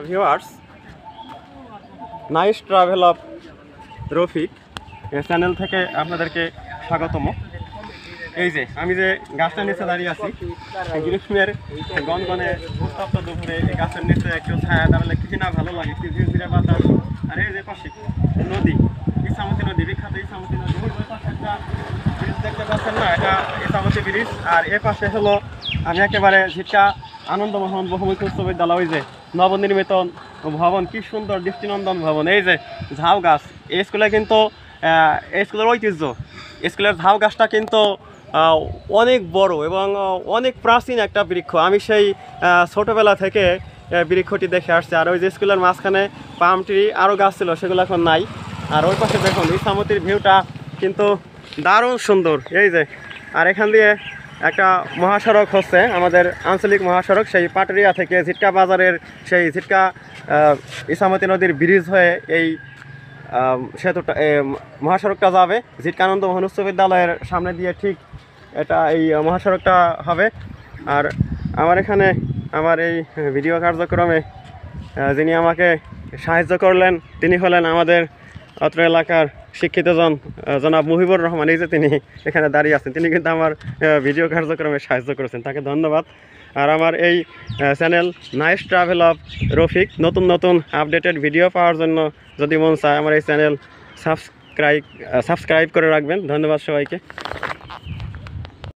Viewers, nice travel of Rafiq channel থেকে আপনাদেরকে স্বাগতম। এই যে আমি যে গাছটার নিচে দাঁড়িয়ে আছি, গ্রীষ্মের গনগনে উত্তপ্ত দুপুরে এই গাছের নিচে একটু ছায়া দাঁড়ালে কিছু না ভালো লাগে, একটু ধীরে ধীরে বাতাস। আর এই যে পাশে নদী, ইছামতি নদী, বিখ্যাত ইছামতি নদী। একটা ব্রিজ দেখতে পাচ্ছেন না, এটা ইছামতি ব্রিজ। আর এ পাশে হলো আমি একেবারে ঝিটকা আনন্দমোহন বহুমুখী উচ্চ বিদ্যালয়, ওই যে নবনির্মিত ভবন, কি সুন্দর দৃষ্টিনন্দন ভবন। এই যে ঝাউ গাছ, এই স্কুলে কিন্তু এই স্কুলের ঐতিহ্য, স্কুলের ঝাউ গাছটা কিন্তু অনেক বড় এবং অনেক প্রাচীন একটা বৃক্ষ। আমি সেই ছোটোবেলা থেকে বৃক্ষটি দেখে আসছি। আর ওই যে স্কুলের মাঝখানে পাম ট্রি আরও গাছ ছিল, সেগুলো এখন নাই। আর ওই পাশে দেখুন ইছামতির ভিউটা কিন্তু দারুণ সুন্দর। এই যে আর এখান দিয়ে একটা মহাসড়ক হচ্ছে, আমাদের আঞ্চলিক মহাসড়ক, সেই পাটুরিয়া থেকে ঝিটকা বাজারের সেই ঝিটকা ইছামতি নদীর ব্রিজ হয়ে এই সেতুটা মহাসড়কটা যাবে ঝিটকানন্দ মোহন উচ্চ বিদ্যালয়ের সামনে দিয়ে। ঠিক এটা এই মহাসড়কটা হবে। আর আমার এখানে আমার এই ভিডিও কার্যক্রমে যিনি আমাকে সাহায্য করলেন তিনি হলেন আমাদের অত্র এলাকার শিক্ষিত জনাব মুহিবুর রহমান। এই যে তিনি এখানে দাঁড়িয়ে আছেন, তিনি কিন্তু আমার ভিডিও কার্যক্রমে সাহায্য করেছেন, তাকে ধন্যবাদ। আর আমার এই channel nice travel of Rafiq নতুন নতুন আপডেটেড ভিডিও পাওয়ার জন্য যদি মন চায় আমার এই চ্যানেল সাবস্ক্রাইব করে রাখবেন। ধন্যবাদ সবাইকে।